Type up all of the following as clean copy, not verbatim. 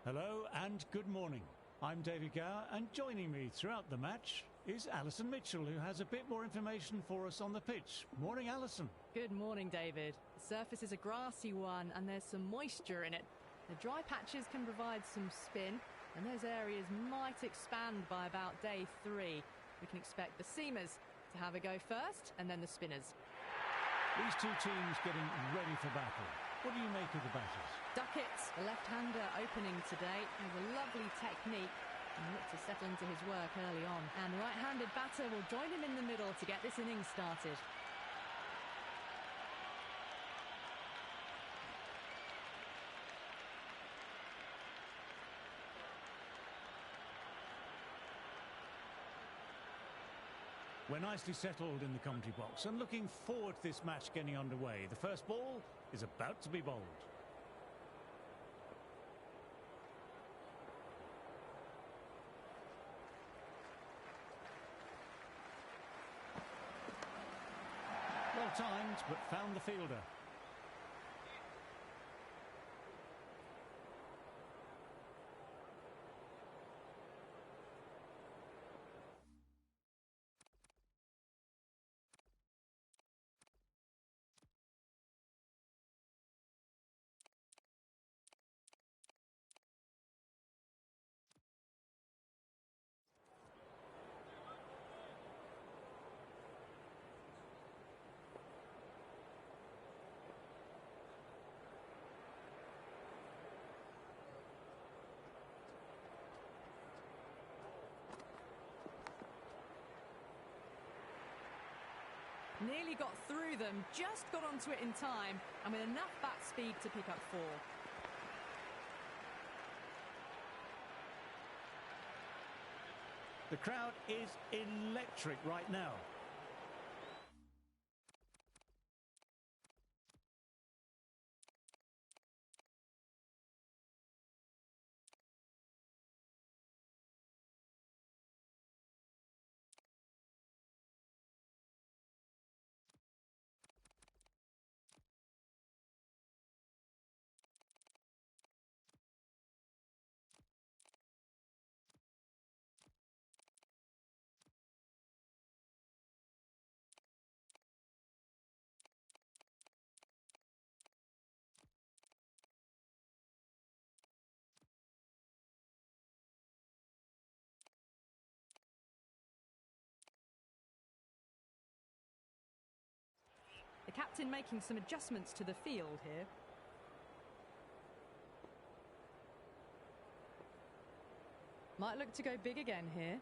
Hello and good morning. I'm David Gower, and joining me throughout the match is Alison Mitchell, who has a bit more information for us on the pitch. Morning, Alison. Good morning, David. The surface is a grassy one and there's some moisture in it. The dry patches can provide some spin, and those areas might expand by about day 3. We can expect the seamers to have a go first, and then the spinners. These two teams getting ready for battle. What do you make of the batters? Duckett, the left-hander opening today, has a lovely technique and looked to settle into his work early on. And the right-handed batter will join him in the middle to get this innings started. We're nicely settled in the commentary box and looking forward to this match getting underway. The first ball is about to be bowled. Well timed, but found the fielder. Nearly got through them, just got onto it in time, and with enough bat speed to pick up 4. The crowd is electric right now. The captain making some adjustments to the field here. Might look to go big again here.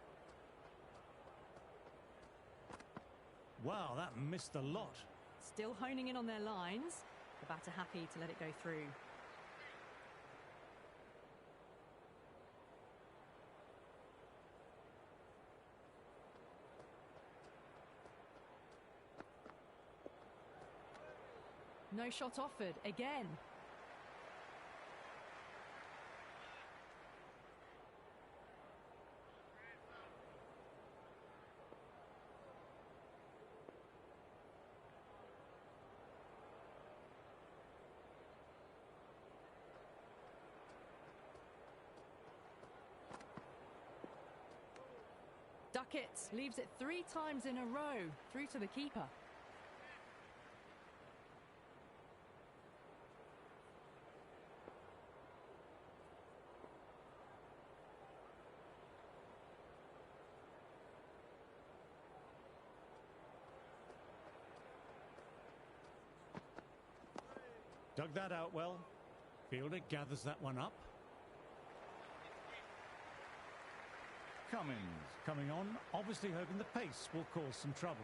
Wow, that missed a lot. Still honing in on their lines. The batter happy to let it go through. No shot offered again. Duckett leaves it 3 times in a row through to the keeper. Dug that out well. Fielder gathers that one up. Cummings coming on, obviously hoping the pace will cause some trouble.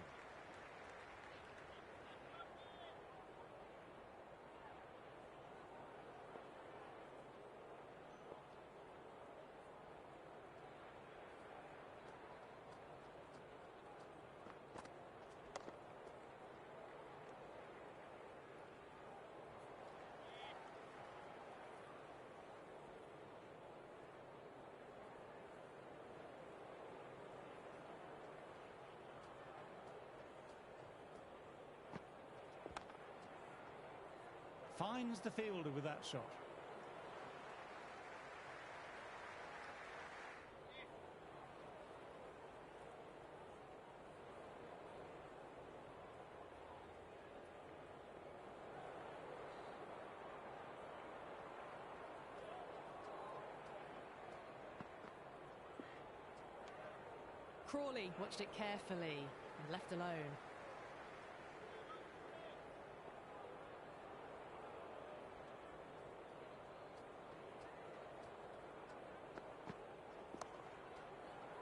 Finds the fielder with that shot. Crawley watched it carefully and left alone.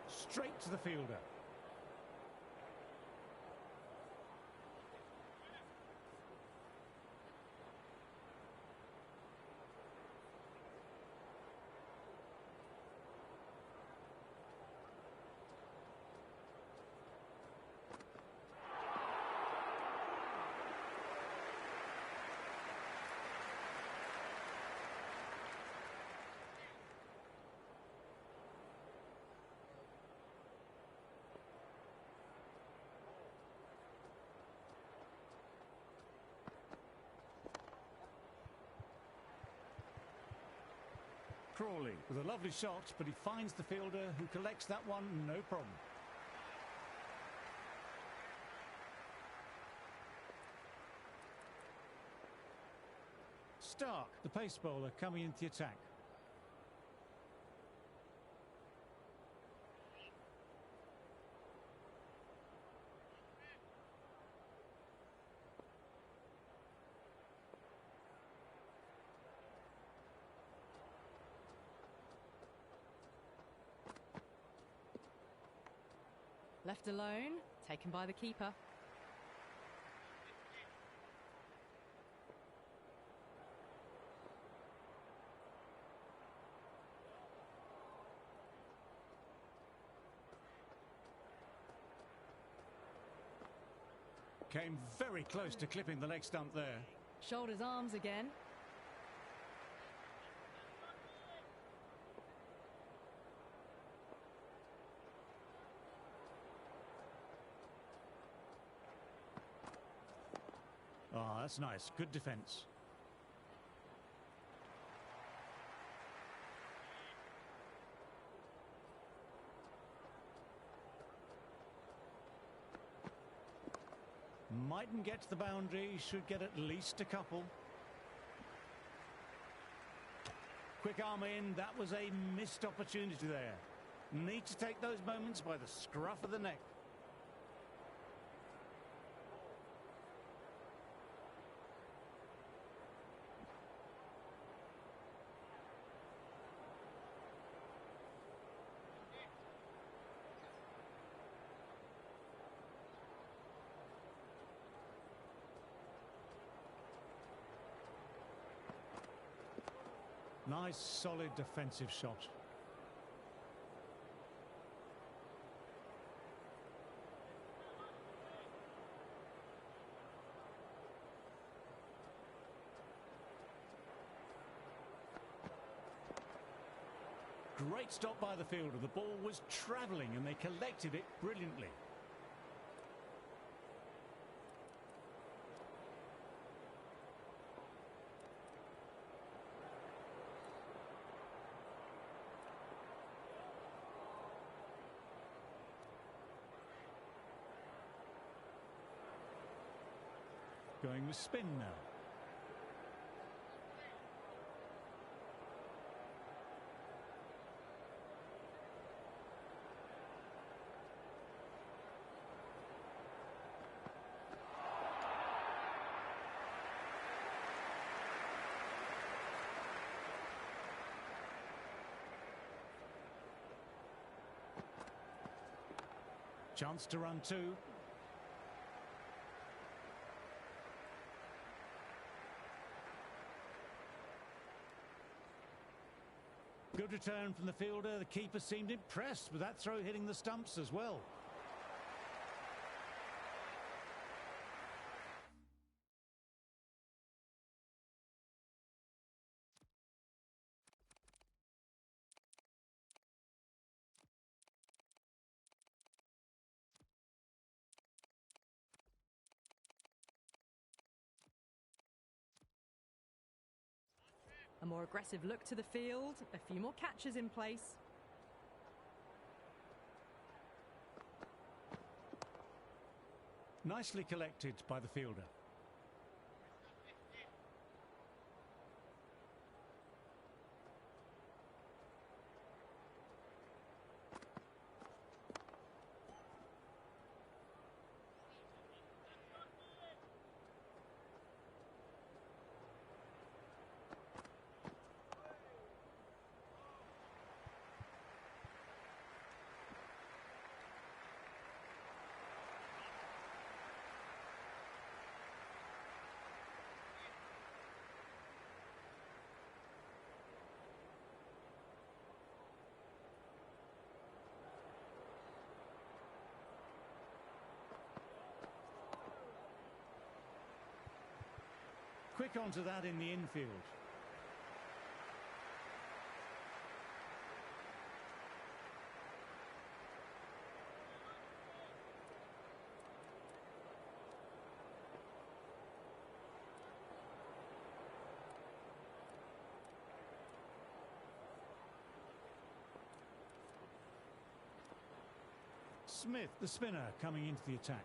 Straight to the fielder. Crawley with a lovely shot, but he finds the fielder who collects that one, no problem. Stark, the pace bowler, coming into the attack. Left alone, taken by the keeper. Came very close to clipping the leg stump there. Shoulders arms again. Oh, that's nice. Good defence. Mightn't get to the boundary, should get at least a couple. Quick arm in, that was a missed opportunity there. Need to take those moments by the scruff of the neck. Nice, solid defensive shot. Great stop by the fielder. The ball was travelling and they collected it brilliantly. Going with spin now. Chance to run two. Good return from the fielder. The keeper seemed impressed with that throw hitting the stumps as well. A more aggressive look to the field, a few more catches in place. Nicely collected by the fielder. quick onto that in the infield. Smith, the spinner, coming into the attack.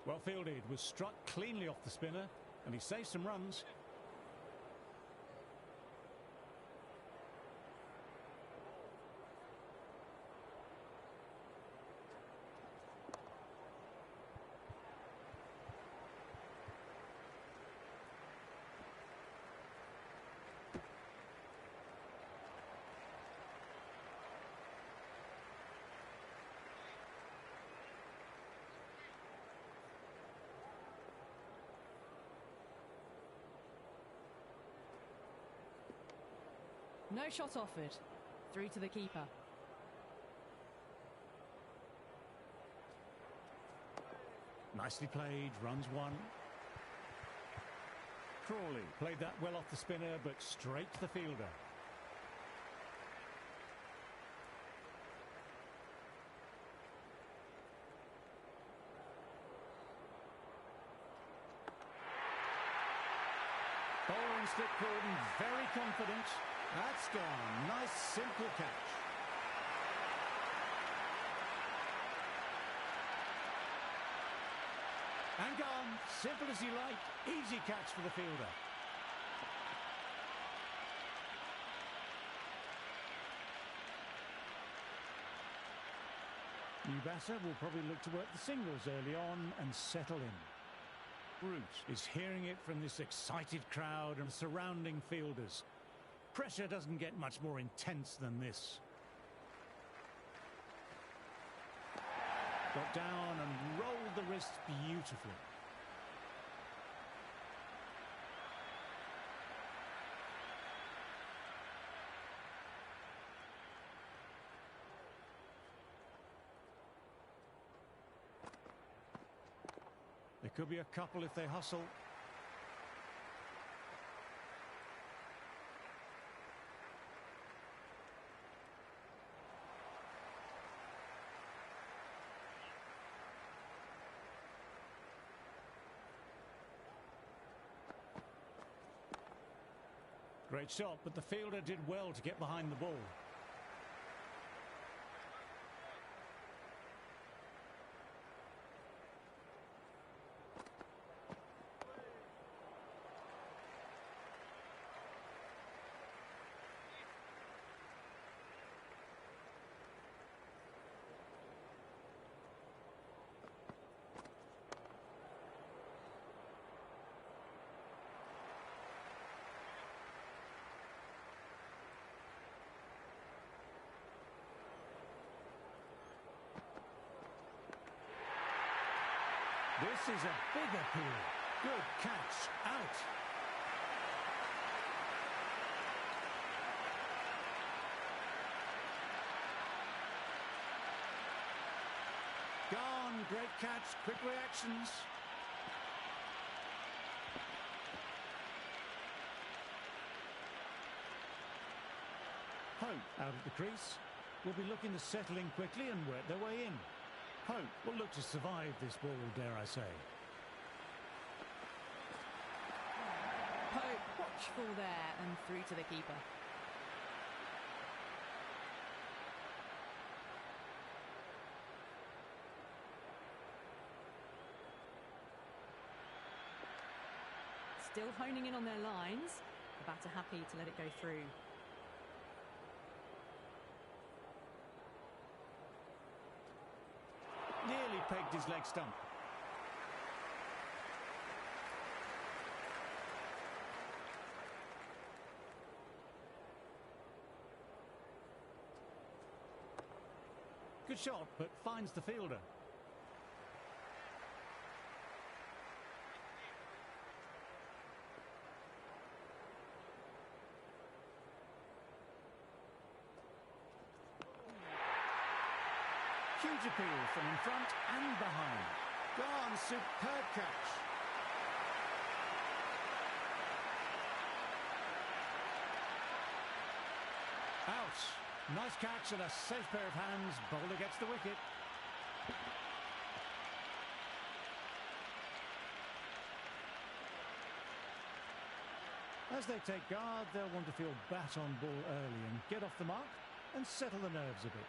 Well fielded, was struck cleanly off the spinner, and he saved some runs. No shot offered. Through to the keeper. Nicely played, runs one. Crawley played that well off the spinner, but straight to the fielder. Bowler and slip Gordon, very confident. That's gone. Nice, simple catch. And gone. Simple as you like. Easy catch for the fielder. New batter will probably look to work the singles early on and settle in. Root is hearing it from this excited crowd and surrounding fielders. Pressure doesn't get much more intense than this. Got down and rolled the wrist beautifully. There could be a couple if they hustle. Great shot, but the fielder did well to get behind the ball. This is a big appeal. Good catch. Out. Gone. Great catch. Quick reactions. Hope out of the crease. Will be looking to settle in quickly and work their way in. Hope will look to survive this ball, dare I say. Hope watchful there and through to the keeper. Still honing in on their lines. The batter happy to let it go through. Nearly pegged his leg stump. Good shot, but finds the fielder. Huge appeal from in front and behind. Gone, superb catch. Out. Nice catch and a safe pair of hands. Bowler gets the wicket. As they take guard, they'll want to feel bat on ball early and get off the mark and settle the nerves a bit.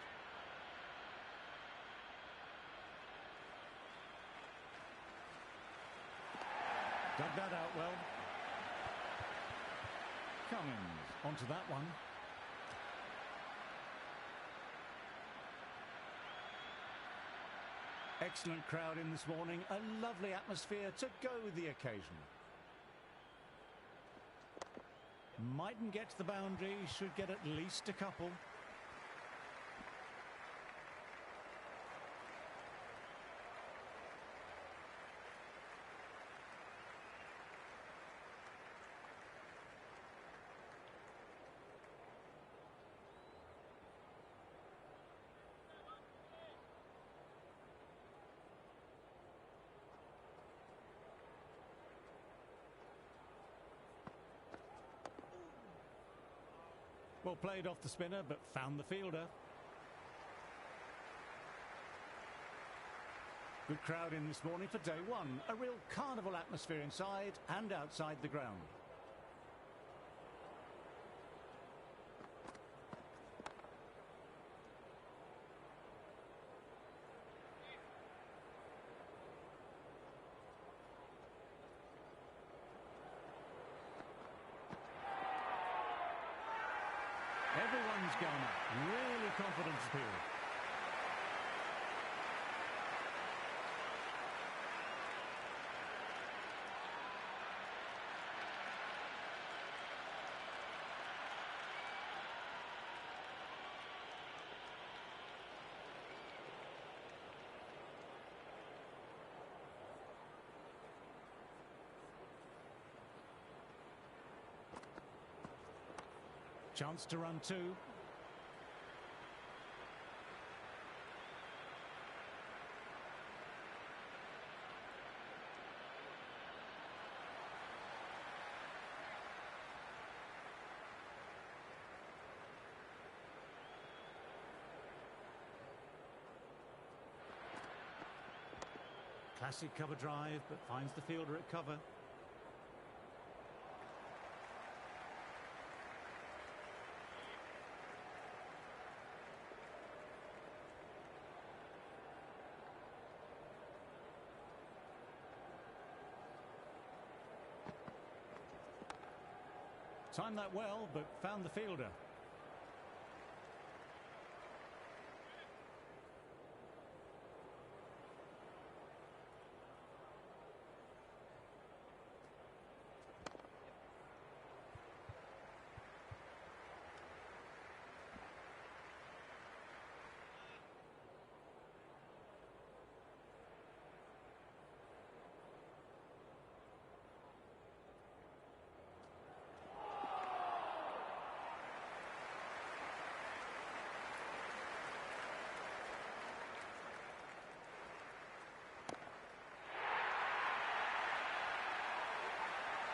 Dug that out well. Cummins onto that one. Excellent crowd in this morning. A lovely atmosphere to go with the occasion. Mightn't get to the boundary, should get at least a couple. Well played off the spinner, but found the fielder. Good crowd in this morning for day one. A real carnival atmosphere inside and outside the ground. Everyone's gone up. Really confident appeal. Chance to run two. Classic cover drive, but finds the fielder at cover. Timed that well, but found the fielder.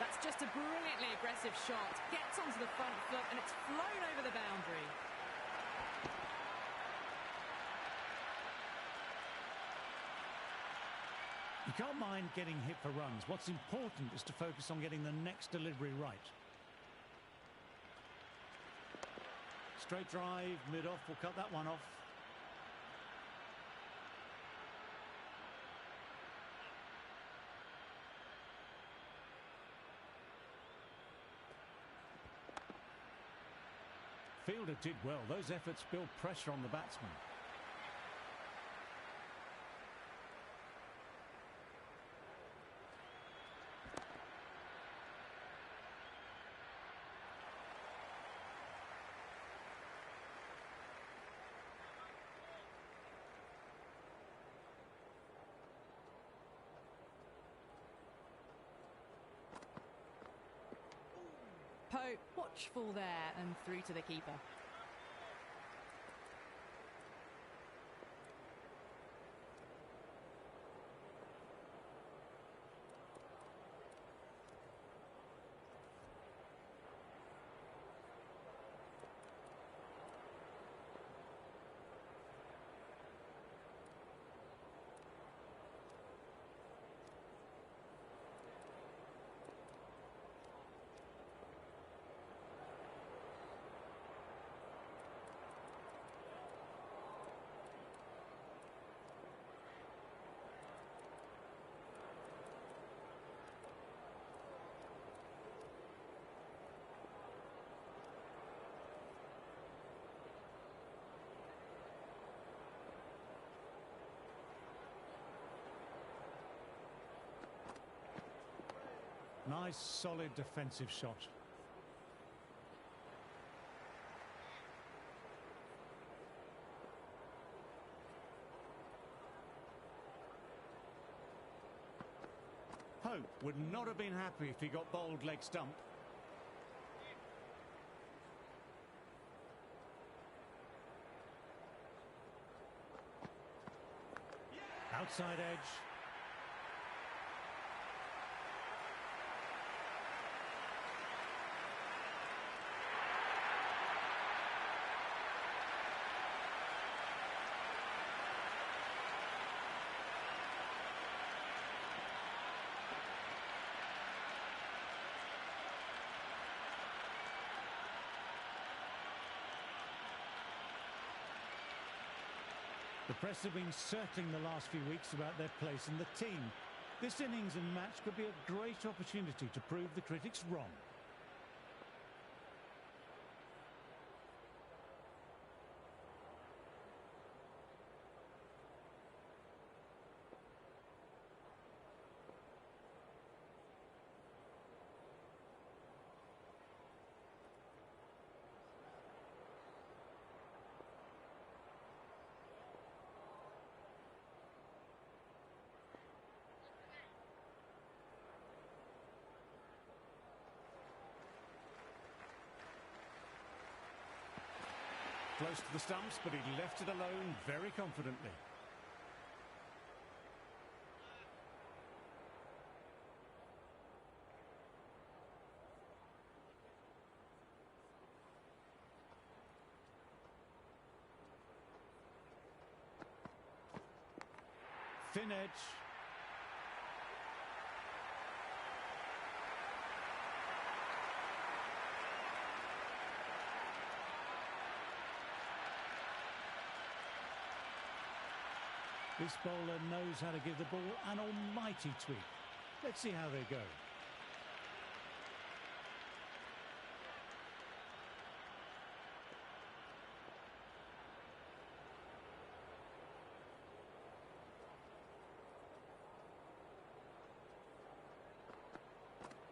That's just a brilliantly aggressive shot. Gets onto the front foot and it's flown over the boundary. You can't mind getting hit for runs. What's important is to focus on getting the next delivery right. Straight drive, mid-off, we'll cut that one off. Fielder did well. Those efforts build pressure on the batsman. Pope, watchful there and through to the keeper. Nice, solid defensive shot. Hope would not have been happy if he got bowled leg stump. Outside edge. The press have been circling the last few weeks about their place in the team. This innings and match could be a great opportunity to prove the critics wrong. Close to the stumps, but he left it alone very confidently. Thin edge. This bowler knows how to give the ball an almighty tweak. Let's see how they go.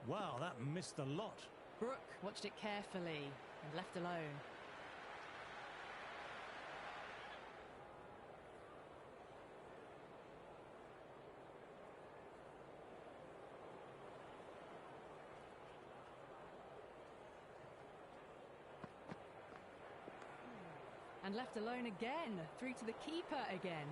Wow, that missed a lot. Brooke watched it carefully and left alone. And left alone again, through to the keeper again.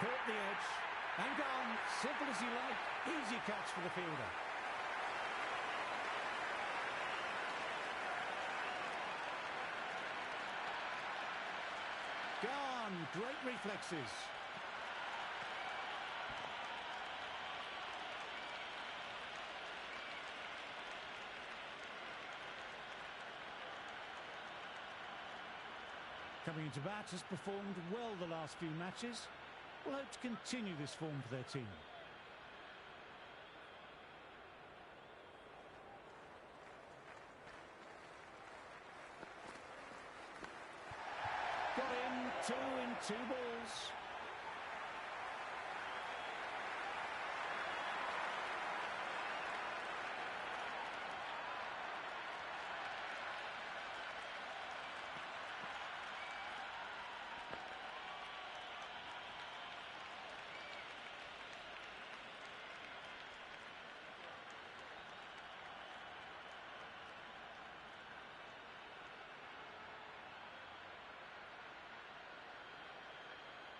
Caught the edge and gone. Simple as you like. Easy catch for the fielder. Gone. Great reflexes. Coming into bat, has performed well the last few matches. Will hope to continue this form for their team. Got him, 2 in 2 balls.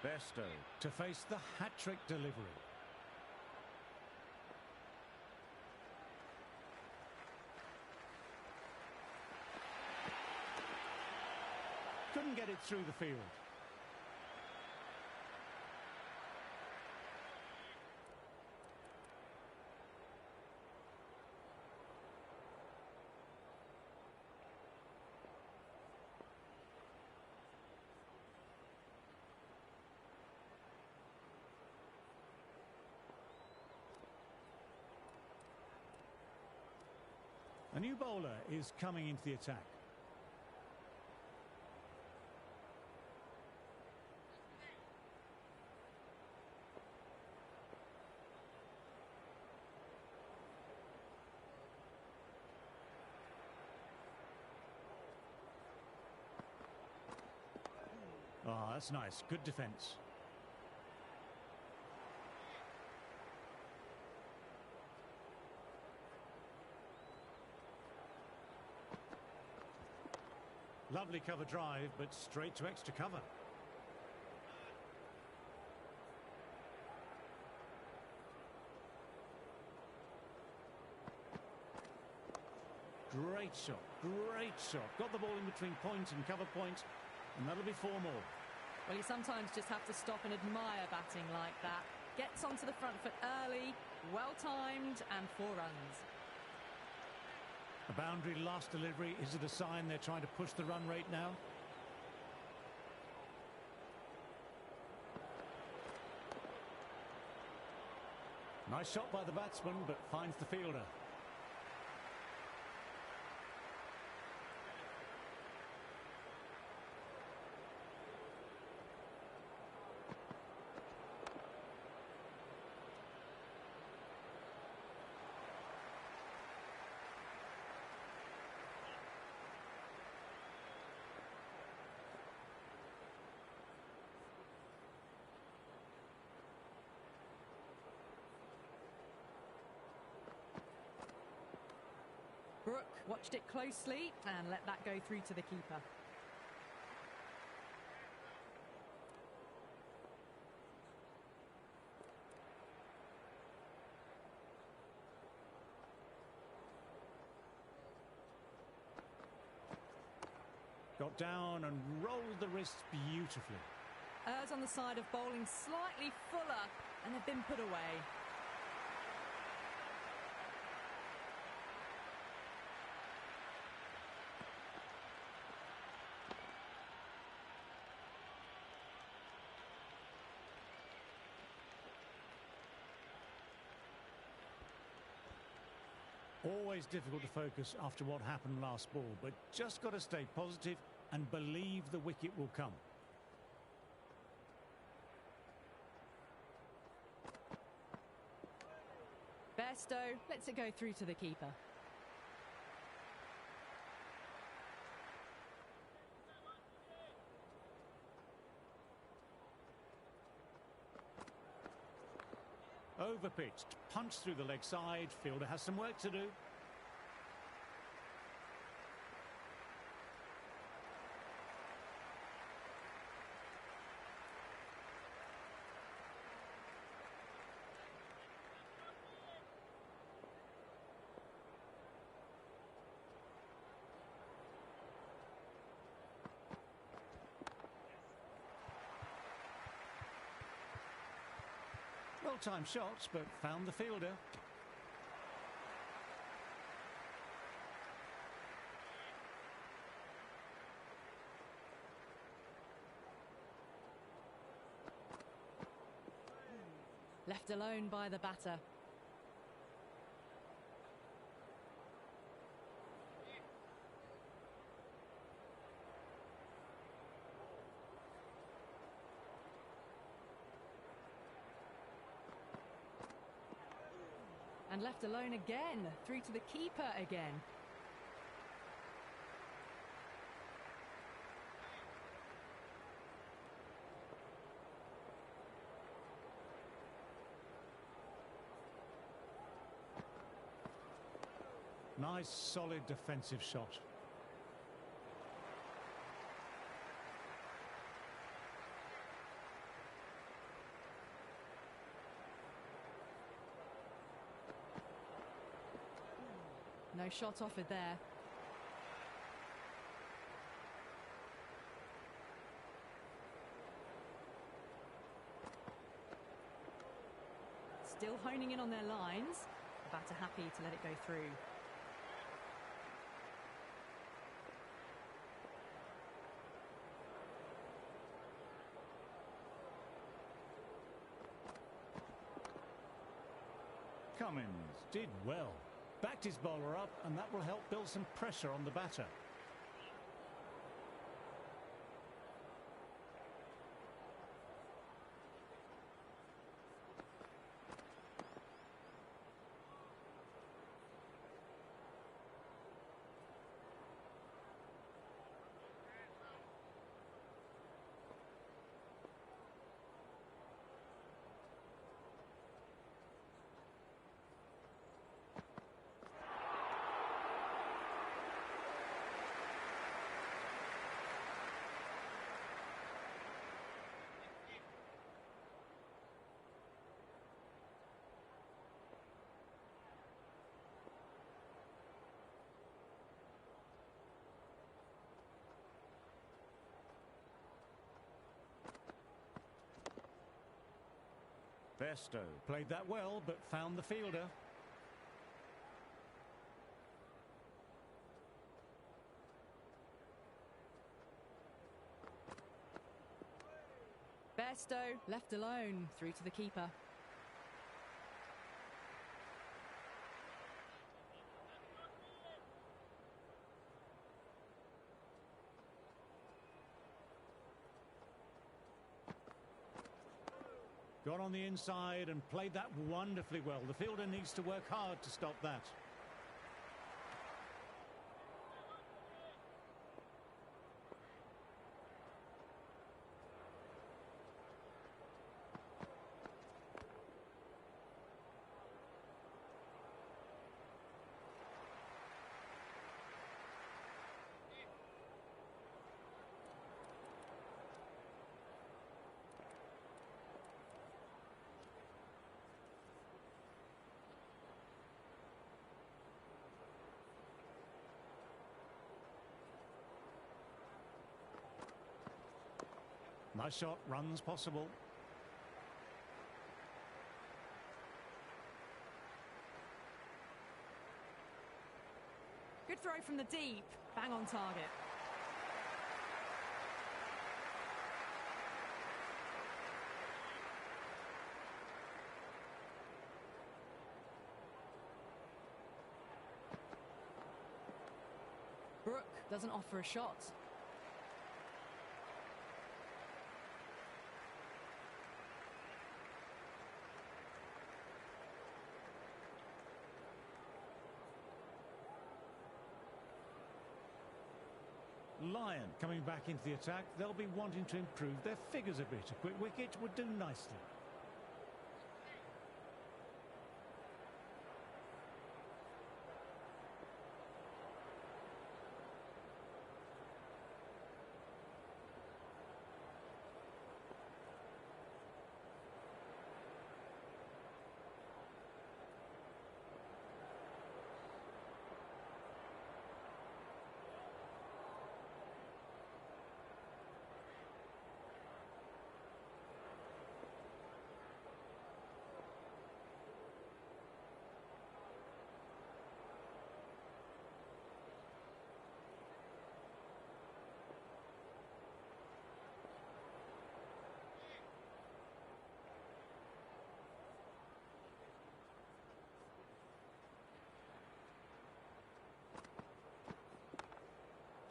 Besto to face the hat-trick delivery. get it through the field. A new bowler is coming into the attack. Oh, that's nice. Good defence. Lovely cover drive, but straight to extra cover. Great shot, great shot. Got the ball in between point and cover point, and that'll be 4 more. Well, you sometimes just have to stop and admire batting like that. Gets onto the front foot early, well-timed, and 4 runs. A boundary last delivery. Is it a sign they're trying to push the run rate now? Nice shot by the batsman, but finds the fielder. Brooke watched it closely and let that go through to the keeper. Got down and rolled the wrists beautifully. Errs on the side of bowling slightly fuller, and they've been put away. Always difficult to focus after what happened last ball, but just got to stay positive and believe the wicket will come. Bairstow lets it go through to the keeper. Overpitched, punched through the leg side. Fielder has some work to do. Well-timed shots, but found the fielder. Left alone by the batter. And left alone again, through to the keeper again. Nice, solid defensive shot. No shot offered there. still honing in on their lines. The batter happy to let it go through. Cummins did well. Backed his bowler up, and that will help build some pressure on the batter. Besto played that well, but found the fielder. Besto left alone, through to the keeper. Got on the inside and played that wonderfully well. The fielder needs to work hard to stop that. Nice shot, runs possible. Good throw from the deep, bang on target. Brook doesn't offer a shot. Lyon coming back into the attack. They'll be wanting to improve their figures a bit. A quick wicket would do nicely.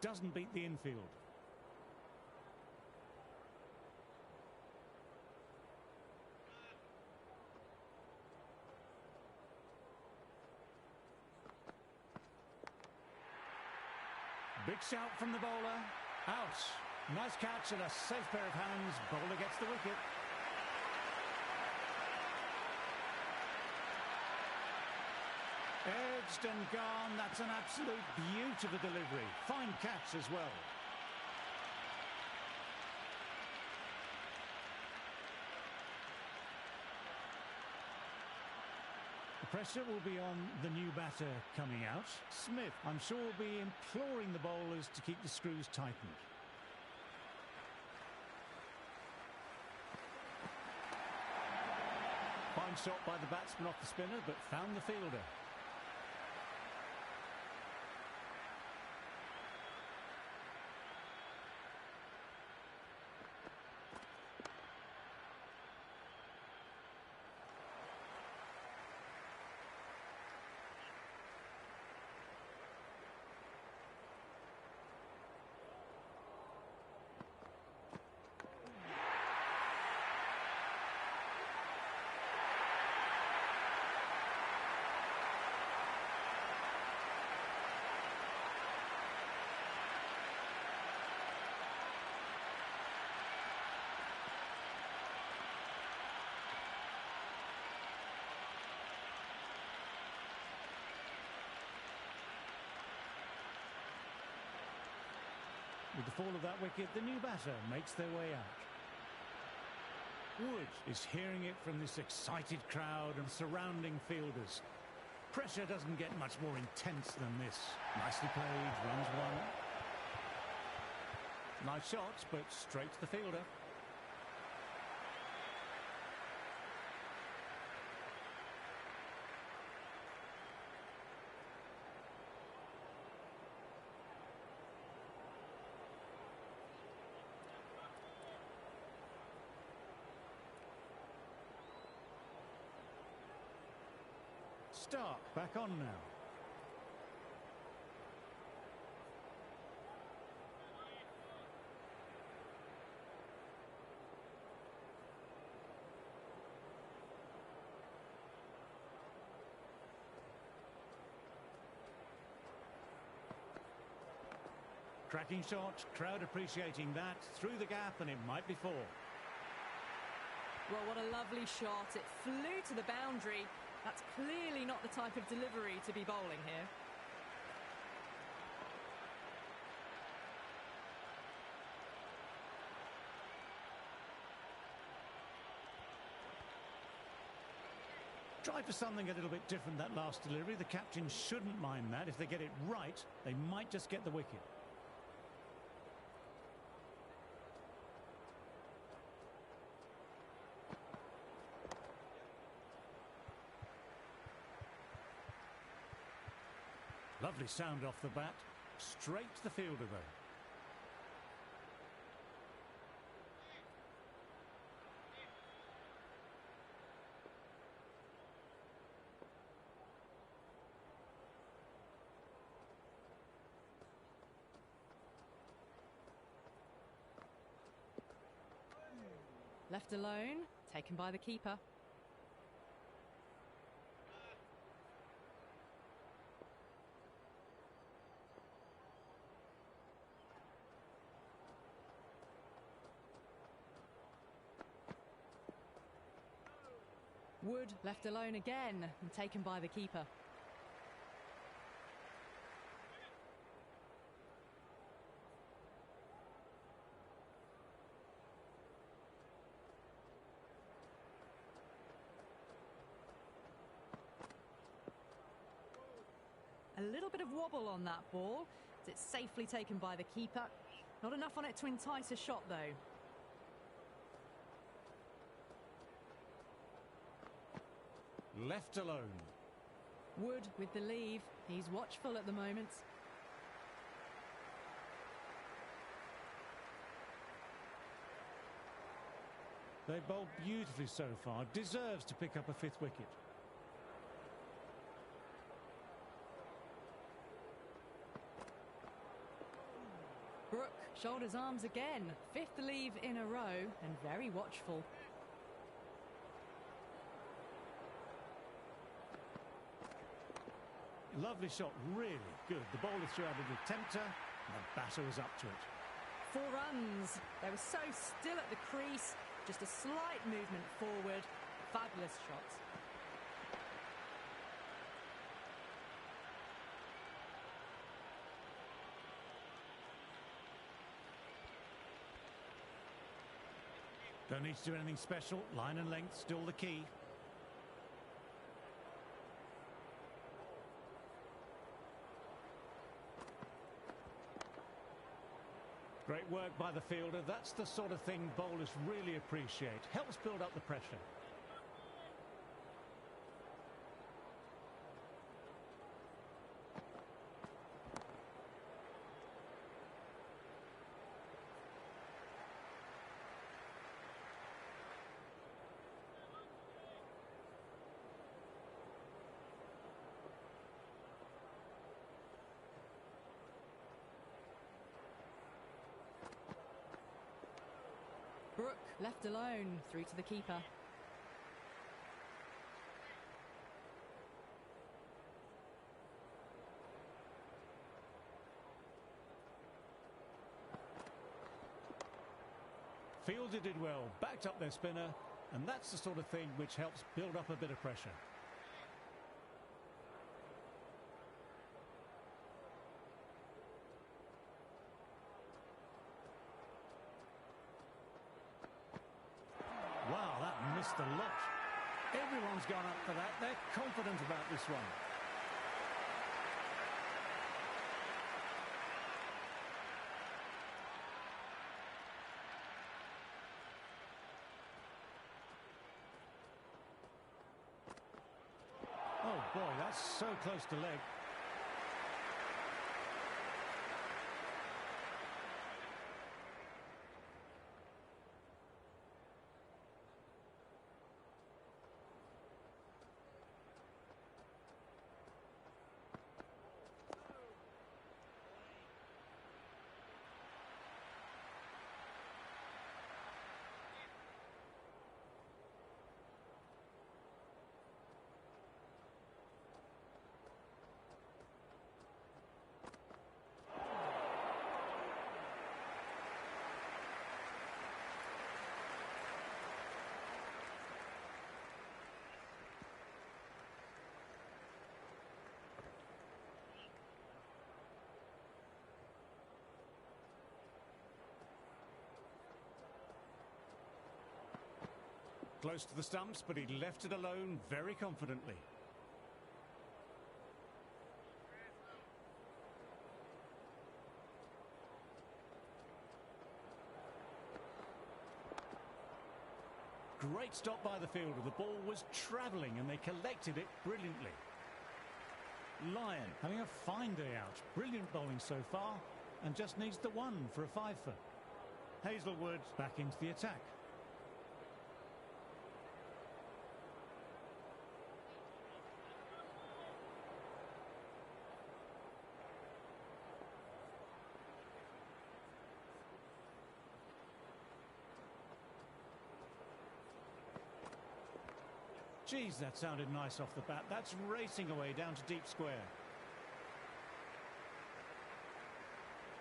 Doesn't beat the infield. Big shout from the bowler. Out. Nice catch and a safe pair of hands. Bowler gets the wicket. Edged and gone. That's an absolute beautiful delivery. Fine catch as well. The pressure will be on the new batter coming out. Smith, I'm sure, will be imploring the bowlers to keep the screws tightened. Fine shot by the batsman off the spinner, but found the fielder. With the fall of that wicket, the new batter makes their way out. Wood is hearing it from this excited crowd and surrounding fielders. Pressure doesn't get much more intense than this. Nicely played, runs one. Nice shots, but straight to the fielder. Stark back on now. Cracking shot, crowd appreciating that. Through the gap and it might be four. Well, what a lovely shot. It flew to the boundary. That's clearly not the type of delivery to be bowling here. Try for something a little bit different that last delivery. The captain shouldn't mind that. If they get it right, they might just get the wicket. Lovely sound off the bat. Straight to the fielder, though. Left alone, taken by the keeper. Wood left alone again and taken by the keeper. A little bit of wobble on that ball. It's safely taken by the keeper. Not enough on it to entice a shot, though. Left alone. Wood with the leave. He's watchful at the moment. They bowled beautifully so far. Deserves to pick up a fifth wicket. Brook shoulders arms again. Fifth leave in a row and very watchful. Lovely shot, really good. The bowler threw out a little tempter, and the batter was up to it. 4 runs. They were so still at the crease. Just a slight movement forward. Fabulous shot. Don't need to do anything special. Line and length still the key. Great work by the fielder. That's the sort of thing bowlers really appreciate. Helps build up the pressure. Brook left alone, through to the keeper. Fielded it well, backed up their spinner, and that's the sort of thing which helps build up a bit of pressure. Wow, that missed a lot. Everyone's gone up for that. They're confident about this one. Oh boy, that's so close to leg. Close to the stumps, but he left it alone very confidently. Great stop by the fielder. The ball was travelling and they collected it brilliantly. Lyon having a fine day out. Brilliant bowling so far and just needs the one for a 5-for. Hazelwood back into the attack. Geez, that sounded nice off the bat. That's racing away down to deep square.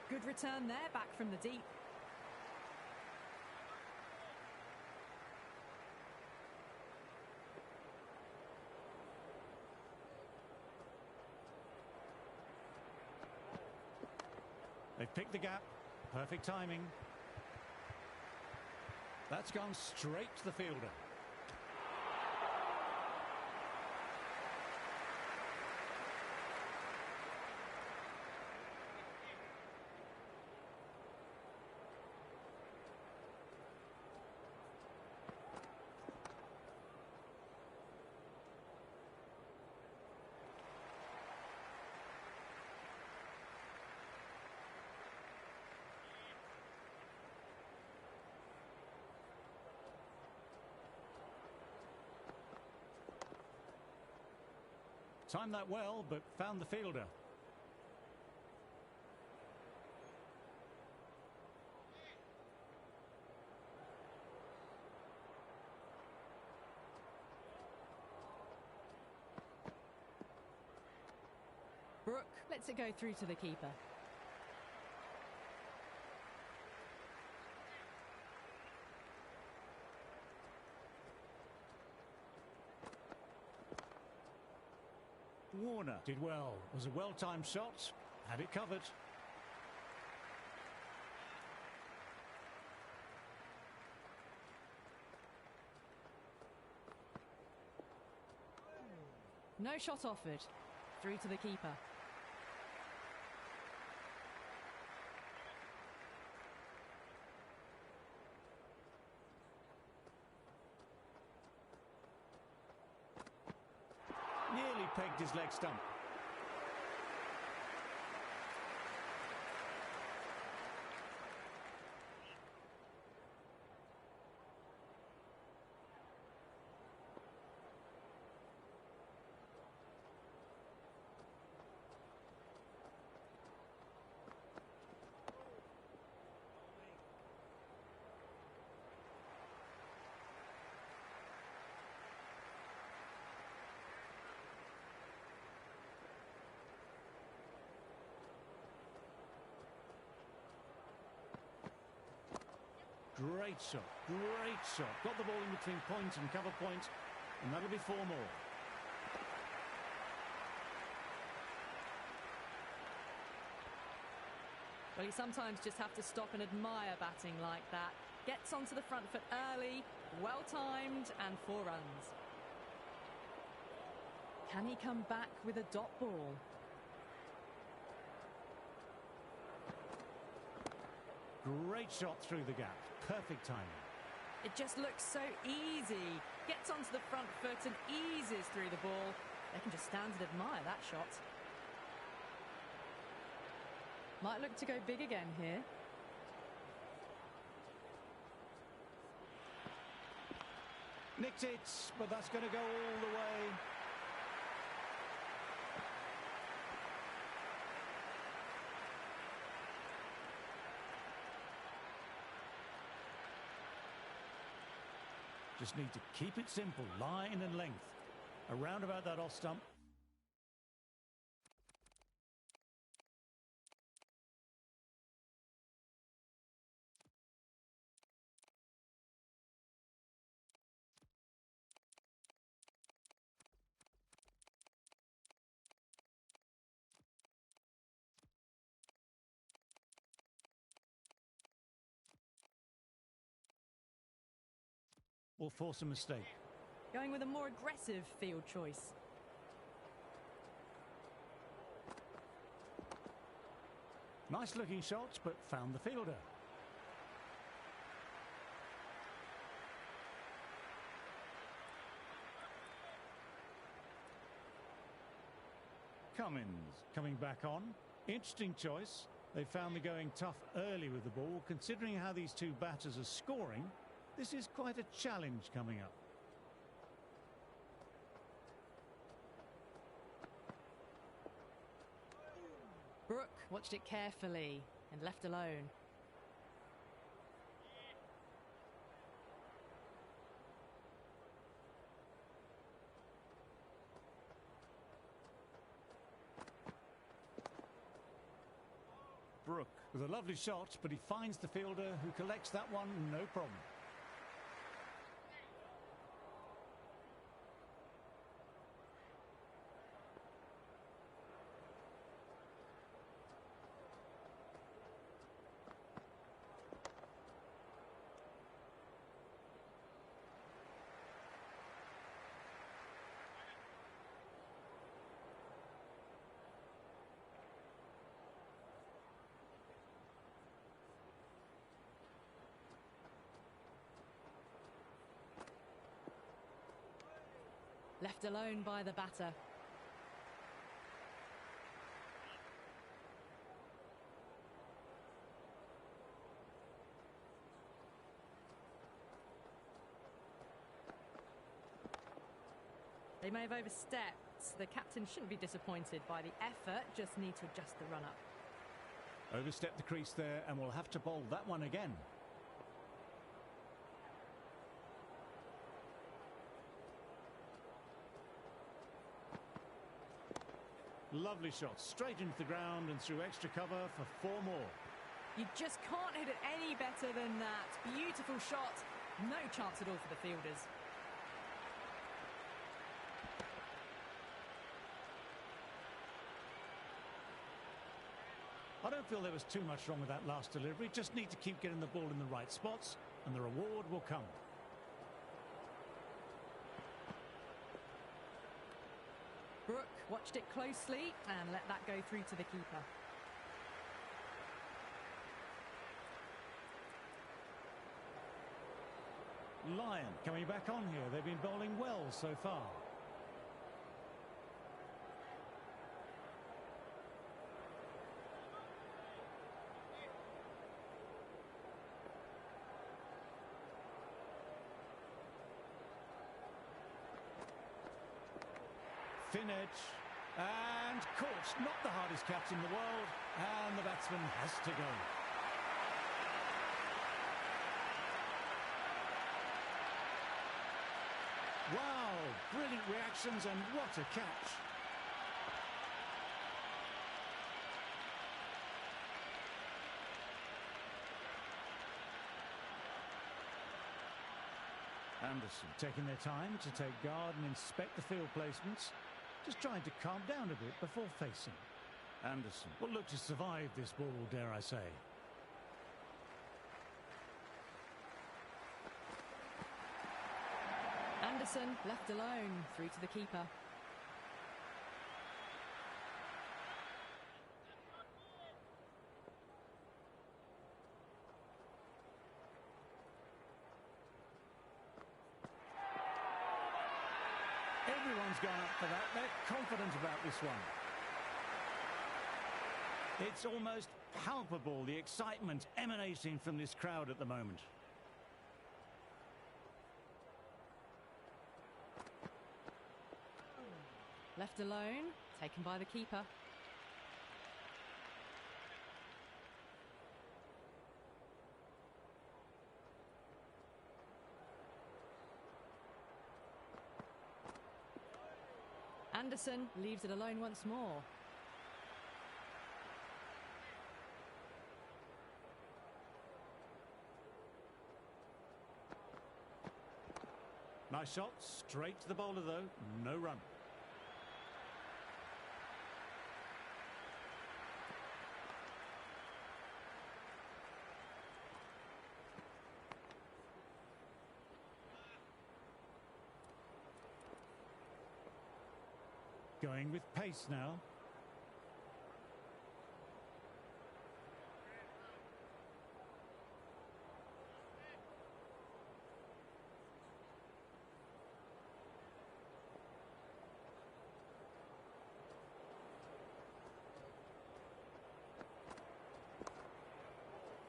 Good return there, back from the deep. They've picked the gap. Perfect timing. That's gone straight to the fielder. Timed that well, but found the fielder. Brook lets it go through to the keeper. Warner did well. It was a well-timed shot. Had it covered. No shot offered. Through to the keeper. Nearly pegged his leg stump. Great shot, great shot. Got the ball in between point and cover point, and that'll be 4 more. Well, you sometimes just have to stop and admire batting like that. Gets onto the front foot early, well-timed, and 4 runs. Can he come back with a dot ball? Great shot through the gap. Perfect timing. It just looks so easy. Gets onto the front foot and eases through the ball. They can just stand and admire that shot. Might look to go big again here. Nicked it, but that's going to go all the way. Just need to keep it simple, line and length. Around about that off stump. Will force a mistake. Going with a more aggressive field choice. Nice looking shots, but found the fielder. Cummins coming back on. Interesting choice. They found the going tough early with the ball. Considering how these two batters are scoring, this is quite a challenge coming up. Brooke watched it carefully and left alone. Brooke with a lovely shot, but he finds the fielder who collects that one, no problem. Left alone by the batter. They may have overstepped. The captain shouldn't be disappointed by the effort, just need to adjust the run-up. Overstepped the crease there, and we'll have to bowl that one again. Lovely shot, straight into the ground and through extra cover for 4 more. You just can't hit it any better than that. Beautiful shot. No chance at all for the fielders. I don't feel there was too much wrong with that last delivery. Just need to keep getting the ball in the right spots and the reward will come. Brooke watched it closely and let that go through to the keeper. Lyon coming back on here. They've been bowling well so far. Thin edge, and caught. Not the hardest catch in the world, and the batsman has to go. Wow, brilliant reactions, and what a catch. Anderson taking their time to take guard and inspect the field placements. Just trying to calm down a bit before facing. Anderson will look to survive this ball, dare I say. Anderson left alone, through to the keeper. Everyone's gone up for that. They're confident about this one. It's almost palpable, the excitement emanating from this crowd at the moment. Left alone, taken by the keeper. Anderson leaves it alone once more. Nice shot, straight to the bowler though, no run. Going with pace now.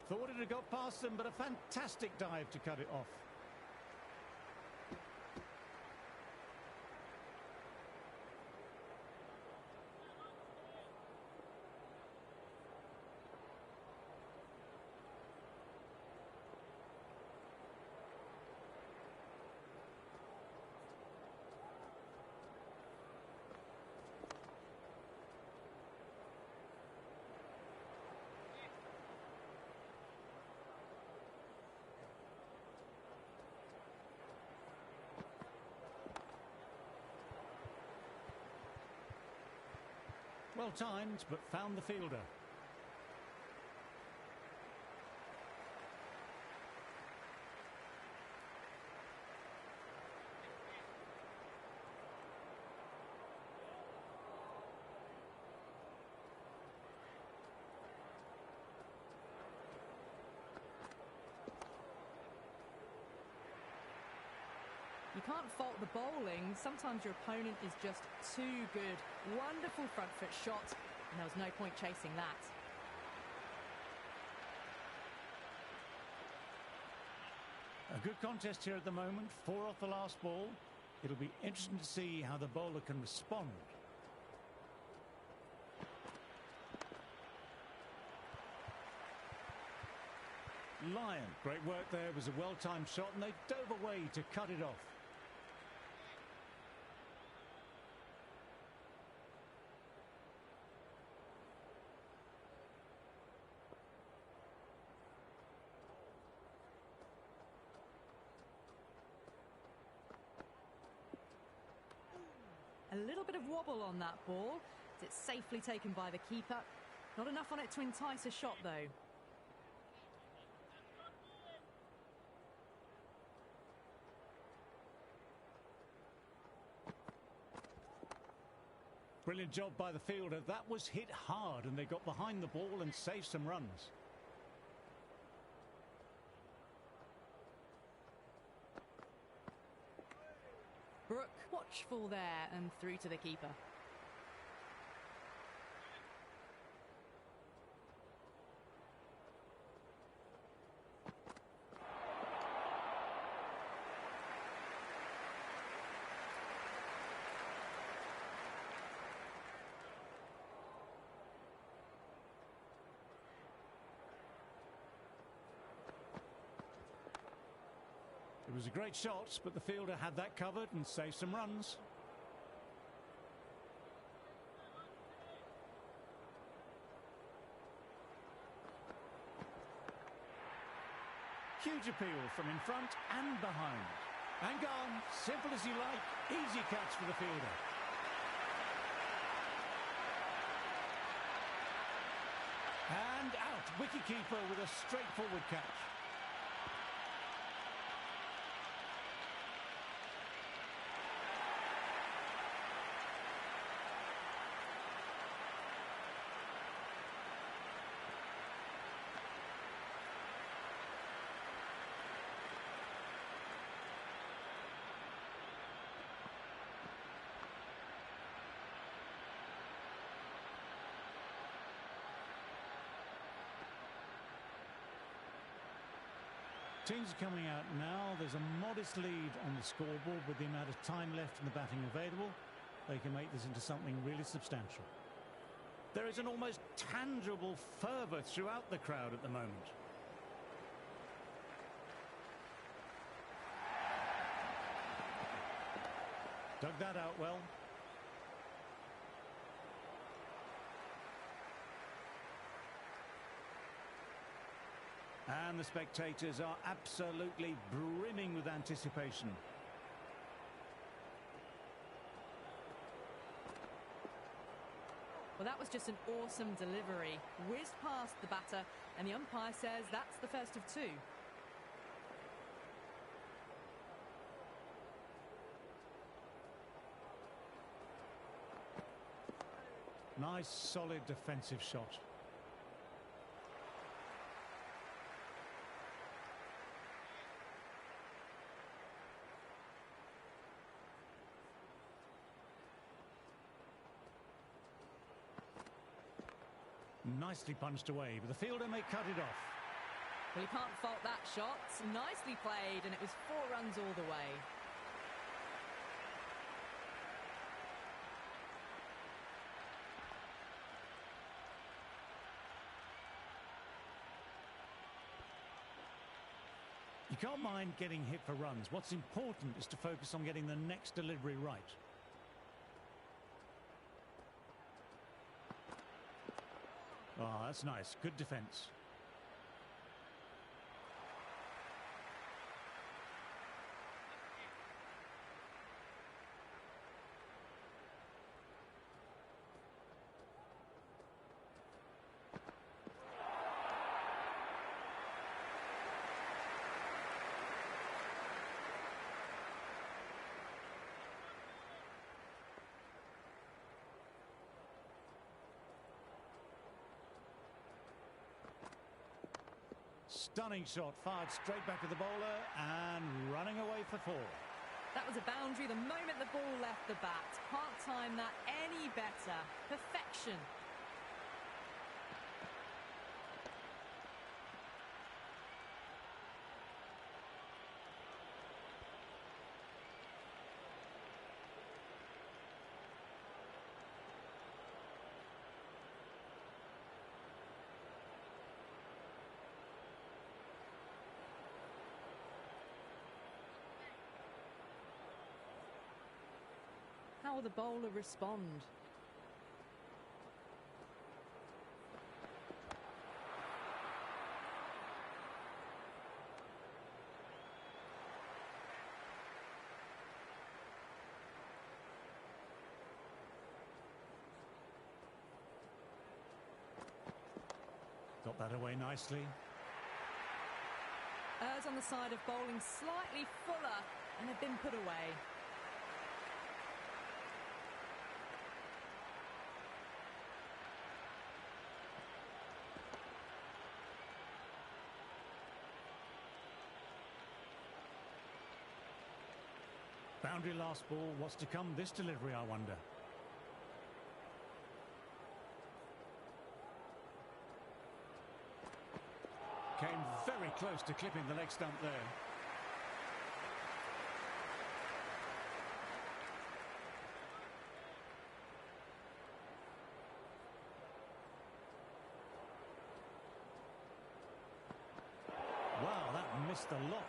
Thought it had got past them, but a fantastic dive to cut it off. Well timed, but found the fielder. You can't fault the bowling. Sometimes your opponent is just too good. Wonderful front foot shot, and there was no point chasing that. A good contest here at the moment. 4 off the last ball. It'll be interesting to see how the bowler can respond. Lyon, great work there. It was a well-timed shot, and they dove away to cut it off. A little bit of wobble on that ball. It's safely taken by the keeper. Not enough on it to entice a shot, though. Brilliant job by the fielder. That was hit hard, and they got behind the ball and saved some runs. Brooke, watchful there and through to the keeper. It was a great shot, but the fielder had that covered and saved some runs. Huge appeal from in front and behind. And gone. Simple as you like. Easy catch for the fielder. And out. Wicketkeeper with a straightforward catch. Teams are coming out now. There's a modest lead on the scoreboard with the amount of time left in the batting available. They can make this into something really substantial. There is an almost tangible fervour throughout the crowd at the moment. Dug that out well. And the spectators are absolutely brimming with anticipation. Well, that was just an awesome delivery. Whizzed past the batter, and the umpire says that's the first of two. Nice, solid defensive shot. Nicely punched away, but the fielder may cut it off. Well, you can't fault that shot. Nicely played, and it was 4 runs all the way. You can't mind getting hit for runs. What's important is to focus on getting the next delivery right. Oh, that's nice. Good defence. Stunning shot, fired straight back at the bowler and running away for 4. That was a boundary the moment the ball left the bat. Can't time that any better. Perfection. How will the bowler respond? Got that away nicely. Errs on the side of bowling slightly fuller, and they've been put away. Boundary last ball. What's to come this delivery, I wonder? Came very close to clipping the leg stump there. Wow, that missed a lot.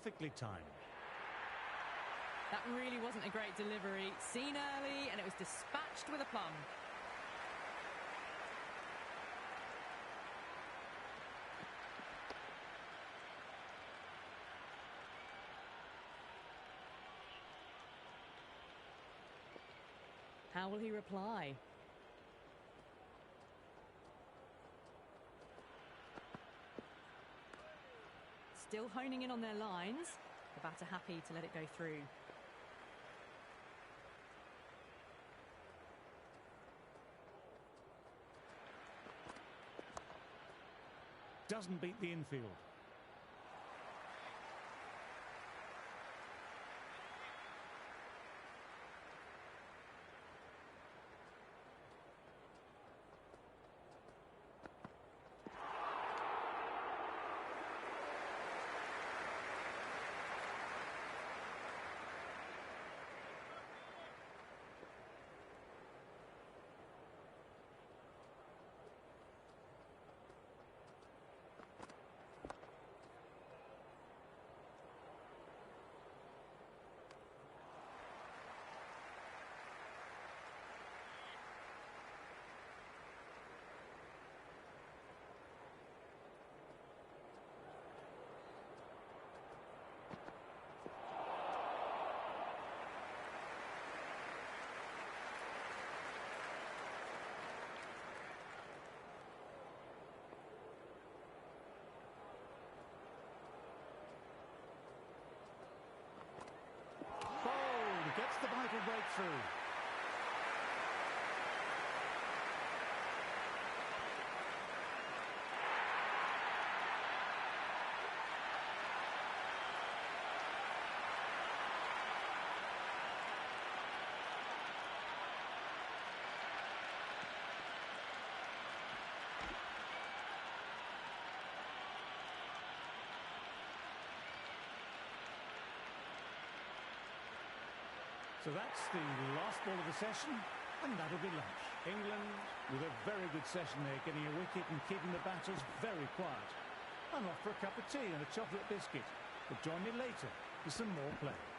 Perfectly timed. That really wasn't a great delivery. Seen early, and it was dispatched with aplomb. How will he reply? Still honing in on their lines. The batter happy to let it go through. Doesn't beat the infield. Gets the vital breakthrough. So that's the last ball of the session, and that'll be lunch. England with a very good session there, getting a wicket and keeping the batters very quiet. I'm off for a cup of tea and a chocolate biscuit, but join me later for some more play.